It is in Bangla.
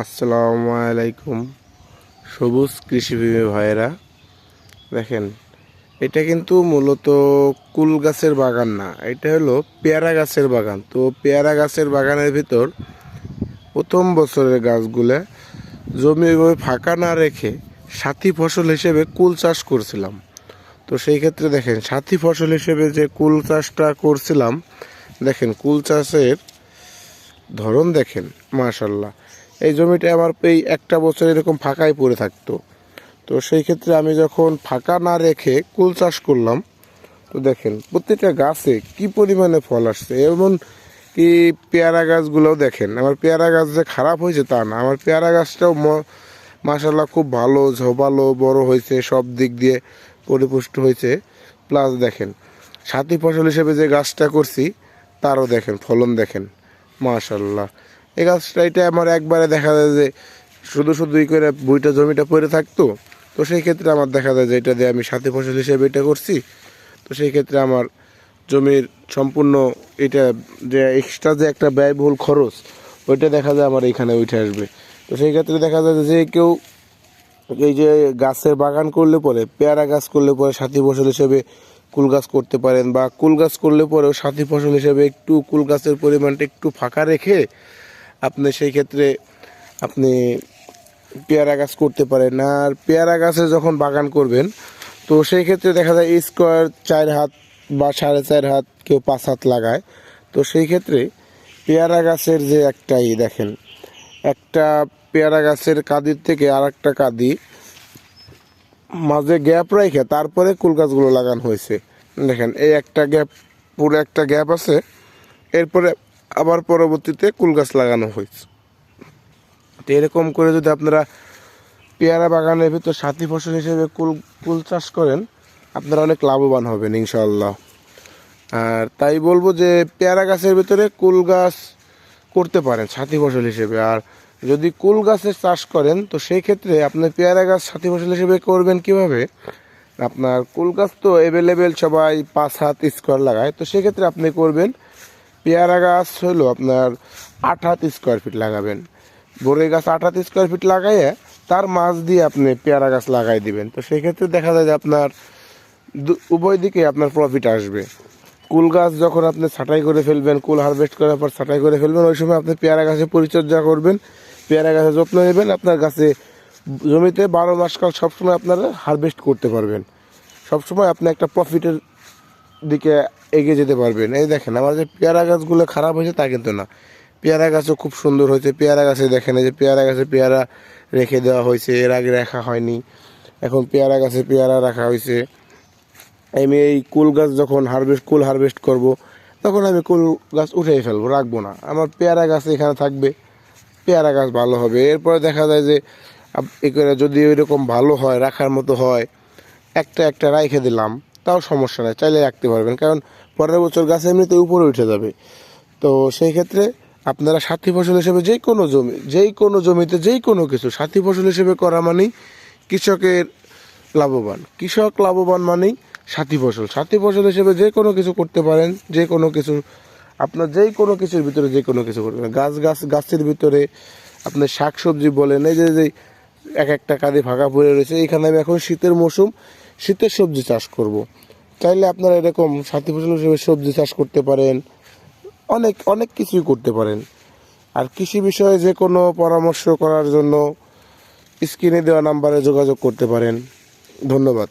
আসসালামু আলাইকুম সবুজ কৃষিপ্রেমী ভাইয়েরা, দেখেন এটা কিন্তু মূলত কুল গাছের বাগান না, এটা হলো পেয়ারা গাছের বাগান। তো পেয়ারা গাছের বাগানের ভিতর প্রথম বছরের গাছগুলো জমি ওইভাবে ফাঁকা না রেখে সাথী ফসল হিসেবে কুল চাষ করছিলাম। তো সেই ক্ষেত্রে দেখেন সাথী ফসল হিসেবে যে কুল চাষটা করছিলাম, দেখেন কুল চাষের ধরন দেখেন, মাশাল্লাহ। এই জমিটা আমার এই একটা বছর এরকম ফাঁকাই পড়ে থাকতো। তো সেই ক্ষেত্রে আমি যখন ফাঁকা না রেখে কুল চাষ করলাম, তো দেখেন প্রত্যেকটা গাছে কি পরিমাণে ফল আসছে। এমন কি পেয়ারা গাছগুলোও দেখেন, আমার পেয়ারা গাছ যে খারাপ হয়েছে তা না, আমার পেয়ারা গাছটাও মাশাল্লাহ খুব ভালো ঝোপালো বড় হয়েছে, সব দিক দিয়ে পরিপুষ্ট হয়েছে। প্লাস দেখেন সাথী ফসল হিসেবে যে গাছটা করছি তারও দেখেন ফলন দেখেন, মাশাল্লাহ। এই গাছটা এটা আমার একবারে দেখা যায় যে শুধু শুধুই করে বইটা জমিটা পড়ে থাকতো। তো সেই ক্ষেত্রে আমার দেখা যায় যে এটা দিয়ে আমি সাথী ফসল হিসেবে এটা করছি। তো সেই ক্ষেত্রে আমার জমির সম্পূর্ণ এটা যে এক্সট্রা যে একটা ব্যয়বহুল খরচ, ওইটা দেখা যায় আমার এইখানে উঠে আসবে। তো সেই ক্ষেত্রে দেখা যায় যে কেউ এই যে গাছের বাগান করলে পরে, পেয়ারা গাছ করলে পরে সাথী ফসল হিসেবে কুল গাছ করতে পারেন, বা কুল গাছ করলে পরেও সাথী ফসল হিসেবে একটু কুল গাছের পরিমাণটা একটু ফাঁকা রেখে আপনি সেই ক্ষেত্রে আপনি পেয়ারা গাছ করতে পারেন। আর পেয়ারা গাছে যখন বাগান করবেন, তো সেই ক্ষেত্রে দেখা যায় স্কোয়ার 4 হাত বা 4.5 হাত, কেউ 5 হাত লাগায়। তো সেই ক্ষেত্রে পেয়ারা গাছের যে একটাই দেখেন, একটা পেয়ারা গাছের কাদির থেকে আর একটা কাদি মাঝে গ্যাপ রেখে তারপরে কুল গাছগুলো লাগানো হয়েছে। দেখেন এই একটা গ্যাপ, পুরো একটা গ্যাপ আছে, এরপরে আবার পরবর্তীতে কুল গাছ লাগানো হয়েছে। তো এরকম করে যদি আপনারা পেয়ারা বাগানের ভিতর সাথী ফসল হিসেবে কুল চাষ করেন, আপনারা অনেক লাভবান হবেন ইনশাআল্লাহ। আর তাই বলবো যে পেয়ারা গাছের ভিতরে কুল গাছ করতে পারেন সাথী ফসল হিসেবে। আর যদি কুল গাছের চাষ করেন, তো সেই ক্ষেত্রে আপনি পেয়ারা গাছ সাথী ফসল হিসেবে করবেন কিভাবে। আপনার কুল গাছ তো অ্যাভেলেবেল সবাই 5 হাত স্কোয়ার লাগায়, তো সেক্ষেত্রে আপনি করবেন পেয়ারা গাছ হলো আপনার 8 হাত স্কোয়ার ফিট লাগাবেন। বড়ই গাছ 8 হাত স্কোয়ার ফিট লাগাইয়ে তার মাছ দিয়ে আপনি পেয়ারা গাছ লাগাই দিবেন। তো সেই ক্ষেত্রে দেখা যায় যে আপনার উভয় দিকে আপনার প্রফিট আসবে। কুল গাছ যখন আপনি ছাঁটাই করে ফেলবেন, কুল হারভেস্ট করার পর ছাঁটাই করে ফেলবেন, ওই সময় আপনি পেয়ারা গাছের পরিচর্যা করবেন, পেয়ারা গাছের যত্ন নেবেন, আপনার গাছে জমিতে 12 মাস কাল সবসময় আপনারা হারভেস্ট করতে পারবেন। সবসময় আপনি একটা প্রফিটের দিকে এগিয়ে যেতে পারবেন। এই দেখেন আমার যে পেয়ারা গাছগুলো খারাপ হয়েছে তা কিন্তু না, পেয়ারা গাছও খুব সুন্দর হয়েছে। পেয়ারা গাছে দেখেন এই যে পেয়ারা গাছে পেয়ারা রেখে দেওয়া হয়েছে, এর আগে রাখা হয়নি, এখন পেয়ারা গাছে পেয়ারা রাখা হয়েছে। আমি এই কুল গাছ যখন কুল হারভেস্ট করব, তখন আমি কুল গাছ উঠেই ফেলবো, রাখবো না, আমার পেয়ারা গাছ এখানে থাকবে, পেয়ারা গাছ ভালো হবে। এরপরে দেখা যায় যে করে যদি ওইরকম ভালো হয়, রাখার মতো হয়, একটা একটা রাইখে দিলাম, তাও সমস্যা নেই, চাইলে রাখতে পারবেন, কারণ পরের বছর গাছ এমনিতে উপরে উঠে যাবে। তো সেই ক্ষেত্রে আপনারা সাথী ফসল হিসেবে যেই কোনো জমিতে যেই কোনো কিছু সাথী ফসল হিসেবে করা মানেই কৃষকের লাভবান, কৃষক লাভবান মানেই সাথী ফসল হিসেবে যে কোনো কিছু করতে পারেন। যে কোনো কিছু আপনার যেই কোনো কিছুর ভিতরে যে কোনো কিছু করতে পারেন। গাছের ভিতরে আপনার শাক সবজি বলেন, এই যে এক একটা কাঁদি ফাঁকা পড়ে রয়েছে, এইখানে আমি এখন শীতের মৌসুম, শীতের সবজি চাষ করব। চাইলে আপনারা এরকম সাথী ফসল হিসেবে সবজি চাষ করতে পারেন, অনেক অনেক কিছুই করতে পারেন। আর কৃষি বিষয়ে যে কোনো পরামর্শ করার জন্য স্ক্রিনে দেওয়া নাম্বারে যোগাযোগ করতে পারেন। ধন্যবাদ।